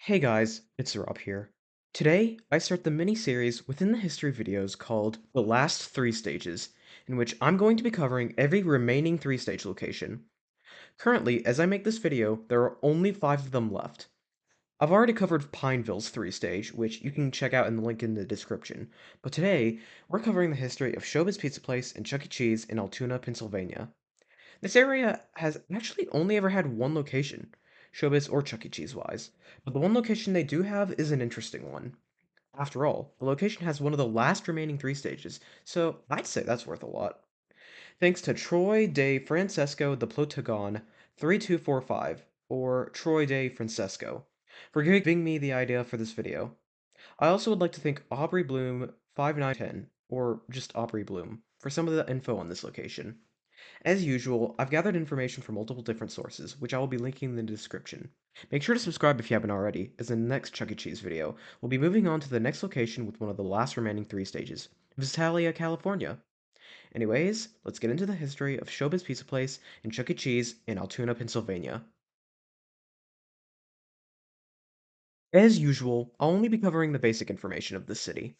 Hey guys, it's Rob here. Today, I start the mini-series within the history videos called The Last Three Stages, in which I'm going to be covering every remaining three-stage location. Currently, as I make this video, there are only 5 of them left. I've already covered Pineville's three-stage, which you can check out in the link in the description, but today, we're covering the history of Showbiz Pizza Place and Chuck E. Cheese in Altoona, Pennsylvania. This area has actually only ever had one location, Showbiz or Chuck E. Cheese wise, but the one location they do have is an interesting one. After all, the location has one of the last remaining three stages, so I'd say that's worth a lot. Thanks to Troy de Francesco de Plotagon 3245, or Troy de Francesco, for giving me the idea for this video. I also would like to thank Aubree Bloom 5910, or just Aubree Bloom, for some of the info on this location. As usual, I've gathered information from multiple different sources, which I will be linking in the description. Make sure to subscribe if you haven't already, as in the next Chuck E. Cheese video, we'll be moving on to the next location with one of the last remaining three stages, Visalia, California. Anyways, let's get into the history of Showbiz Pizza Place and Chuck E. Cheese in Altoona, Pennsylvania. As usual, I'll only be covering the basic information of this city.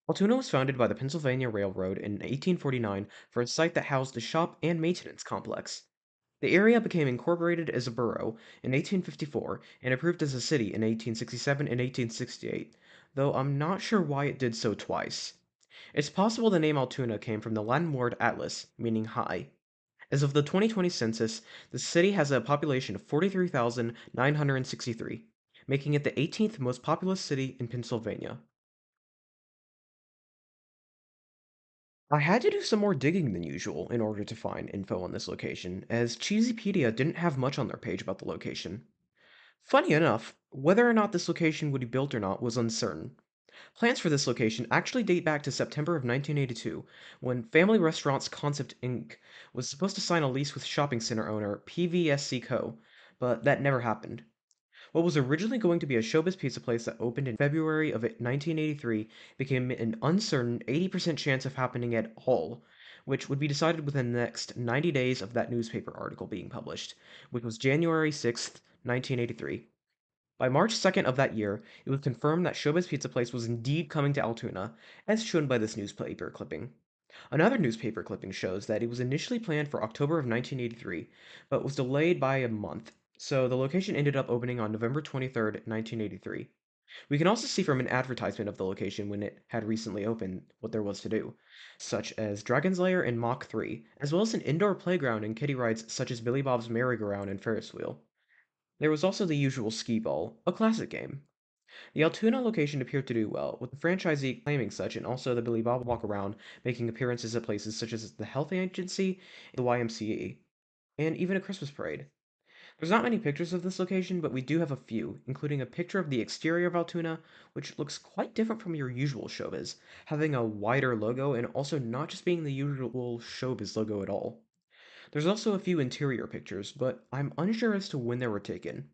Altoona was founded by the Pennsylvania Railroad in 1849 for a site that housed a shop and maintenance complex. The area became incorporated as a borough in 1854 and approved as a city in 1867 and 1868, though I'm not sure why it did so twice. It's possible the name Altoona came from the Latin word atlas, meaning high. As of the 2020 census, the city has a population of 43,963, making it the 18th most populous city in Pennsylvania. I had to do some more digging than usual in order to find info on this location, as Cheese-e-pedia didn't have much on their page about the location. Funny enough, whether or not this location would be built or not was uncertain. Plans for this location actually date back to September of 1982, when Family Restaurants Concept Inc. was supposed to sign a lease with shopping center owner PVSC Co., but that never happened. What was originally going to be a Showbiz pizza place that opened in February of 1983 became an uncertain 80% chance of happening at all, which would be decided within the next 90 days of that newspaper article being published, which was January 6th, 1983. By March 2nd of that year, it was confirmed that Showbiz Pizza Place was indeed coming to Altoona, as shown by this newspaper clipping. Another newspaper clipping shows that it was initially planned for October of 1983, but was delayed by a month, so the location ended up opening on November 23rd, 1983. We can also see from an advertisement of the location when it had recently opened what there was to do, such as Dragon's Lair and Mach 3, as well as an indoor playground and kiddie rides such as Billy Bob's Merry-Go-Round and Ferris Wheel. There was also the usual skee ball, a classic game. The Altoona location appeared to do well, with the franchisee claiming such and also the Billy Bob Walk-Around making appearances at places such as the Health Agency, the YMCA, and even a Christmas parade. There's not many pictures of this location, but we do have a few, including a picture of the exterior of Altoona, which looks quite different from your usual Showbiz, having a wider logo and also not just being the usual Showbiz logo at all. There's also a few interior pictures, but I'm unsure as to when they were taken.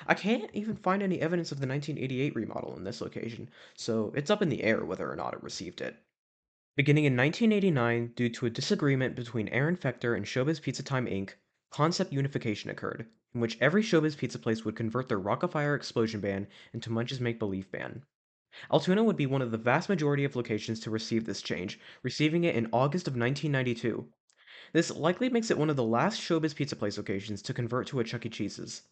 I can't even find any evidence of the 1988 remodel in this location, so it's up in the air whether or not it received it. Beginning in 1989, due to a disagreement between Aaron Fechter and Showbiz Pizza Time Inc., concept unification occurred, in which every Showbiz Pizza place would convert their Rock-afire explosion ban into Munch's Make Believe ban. Altoona would be one of the vast majority of locations to receive this change, receiving it in August of 1992. This likely makes it one of the last Showbiz Pizza Place locations to convert to a Chuck E. Cheese's.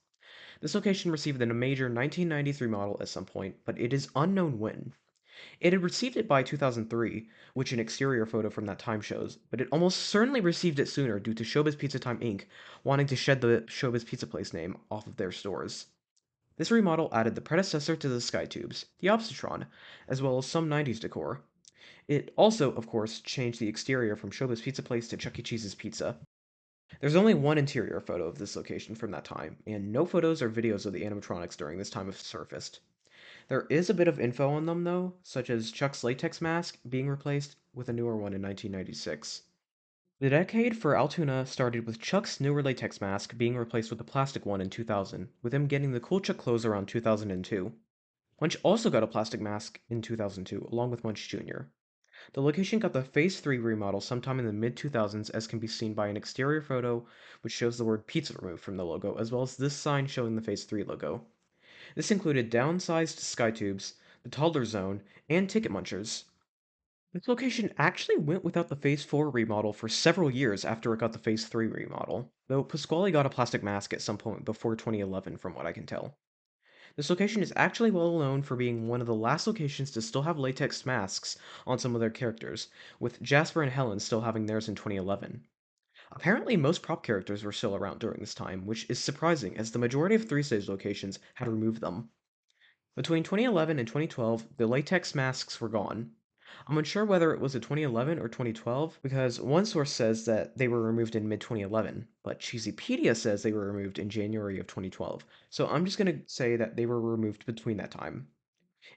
This location received a major 1993 model at some point, but it is unknown when. It had received it by 2003, which an exterior photo from that time shows, but it almost certainly received it sooner due to Showbiz Pizza Time Inc. wanting to shed the Showbiz Pizza Place name off of their stores. This remodel added the predecessor to the Skytubes, the Obstatron, as well as some 90s decor. It also, of course, changed the exterior from Showbiz Pizza Place to Chuck E. Cheese's Pizza. There's only one interior photo of this location from that time, and no photos or videos of the animatronics during this time have surfaced. There is a bit of info on them, though, such as Chuck's latex mask being replaced with a newer one in 1996. The decade for Altoona started with Chuck's newer latex mask being replaced with a plastic one in 2000, with him getting the cool Chuck clothes around 2002. Munch also got a plastic mask in 2002, along with Munch Jr. The location got the Phase 3 remodel sometime in the mid 2000s, as can be seen by an exterior photo which shows the word pizza removed from the logo, as well as this sign showing the Phase 3 logo. This included downsized Skytubes, the Toddler Zone, and Ticket Munchers. This location actually went without the Phase 4 remodel for several years after it got the Phase 3 remodel, though Pasquale got a plastic mask at some point before 2011 from what I can tell. This location is actually well known for being one of the last locations to still have latex masks on some of their characters, with Jasper and Helen still having theirs in 2011. Apparently, most prop characters were still around during this time, which is surprising as the majority of 3 stage locations had removed them. Between 2011 and 2012, the latex masks were gone. I'm unsure whether it was a 2011 or 2012 because one source says that they were removed in mid 2011, but Cheese-e-pedia says they were removed in January of 2012. So I'm just going to say that they were removed between that time.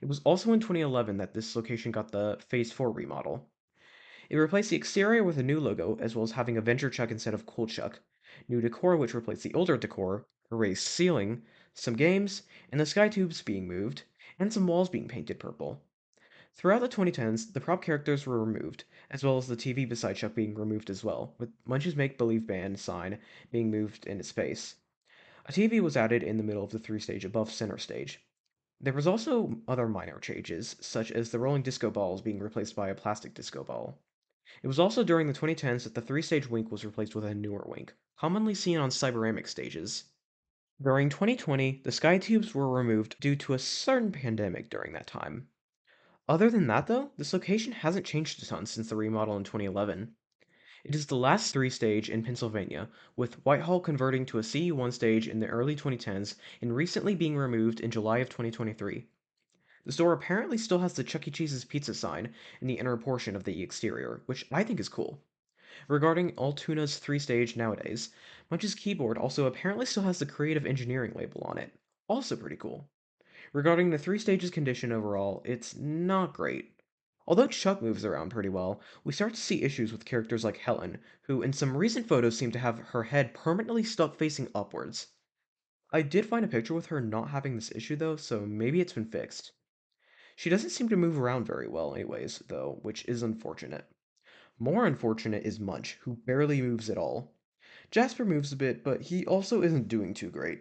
It was also in 2011 that this location got the Phase 4 remodel. It replaced the exterior with a new logo, as well as having a Venture Chuck instead of Cool Chuck, new decor which replaced the older decor, a raised ceiling, some games, and the sky tubes being moved, and some walls being painted purple. Throughout the 2010s, the prop characters were removed, as well as the TV beside Chuck being removed as well, with Munch's Make Believe Band sign being moved in its place. A TV was added in the middle of the 3 stage above center stage. There was also other minor changes, such as the rolling disco balls being replaced by a plastic disco ball. It was also during the 2010s that the 3 stage wink was replaced with a newer wink, commonly seen on cyberamic stages. During 2020, the sky tubes were removed due to a certain pandemic during that time. Other than that, though, this location hasn't changed a ton since the remodel in 2011. It is the last 3 stage in Pennsylvania, with Whitehall converting to a CE1 stage in the early 2010s and recently being removed in July of 2023. The store apparently still has the Chuck E. Cheese's pizza sign in the inner portion of the exterior, which I think is cool. Regarding Altoona's 3 stage nowadays, Munch's keyboard also apparently still has the creative engineering label on it. Also pretty cool. Regarding the 3 stages condition overall, it's not great. Although Chuck moves around pretty well, we start to see issues with characters like Helen, who in some recent photos seem to have her head permanently stuck facing upwards. I did find a picture with her not having this issue though, so maybe it's been fixed. She doesn't seem to move around very well anyways, though, which is unfortunate. More unfortunate is Munch, who barely moves at all. Jasper moves a bit, but he also isn't doing too great.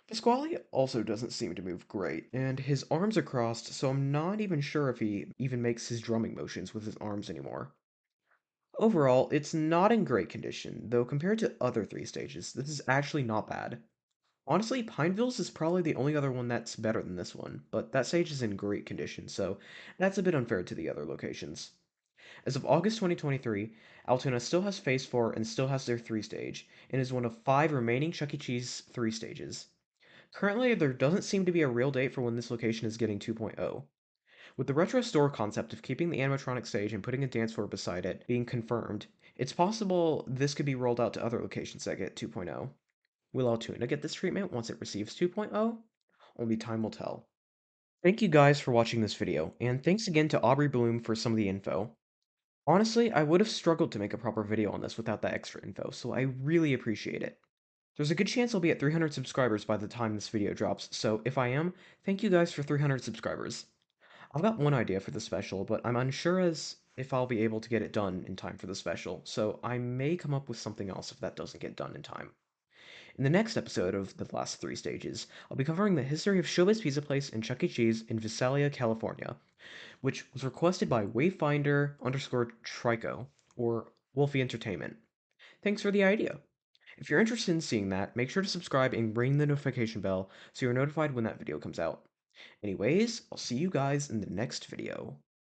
Pasquale also doesn't seem to move great, and his arms are crossed, so I'm not even sure if he even makes his drumming motions with his arms anymore. Overall, it's not in great condition, though compared to other 3 stages, this is actually not bad. Honestly, Pineville's is probably the only other one that's better than this one, but that stage is in great condition, so that's a bit unfair to the other locations. As of August 2023, Altoona still has Phase 4 and still has their 3 stage, and is one of 5 remaining Chuck E. Cheese 3 stages. Currently, there doesn't seem to be a real date for when this location is getting 2.0. With the retro store concept of keeping the animatronic stage and putting a dance floor beside it being confirmed, it's possible this could be rolled out to other locations that get 2.0. Will Altoona get this treatment once it receives 2.0? Only time will tell. Thank you guys for watching this video, and thanks again to Aubree Bloom for some of the info. Honestly, I would have struggled to make a proper video on this without that extra info, so I really appreciate it. There's a good chance I'll be at 300 subscribers by the time this video drops, so if I am, thank you guys for 300 subscribers. I've got one idea for the special, but I'm unsure as if I'll be able to get it done in time for the special, so I may come up with something else if that doesn't get done in time. In the next episode of the last 3 stages, I'll be covering the history of Showbiz Pizza Place and Chuck E. Cheese in Visalia, California, which was requested by Wayfinder underscore Trico, or Wolfie Entertainment. Thanks for the idea. If you're interested in seeing that, make sure to subscribe and ring the notification bell so you're notified when that video comes out. Anyways, I'll see you guys in the next video.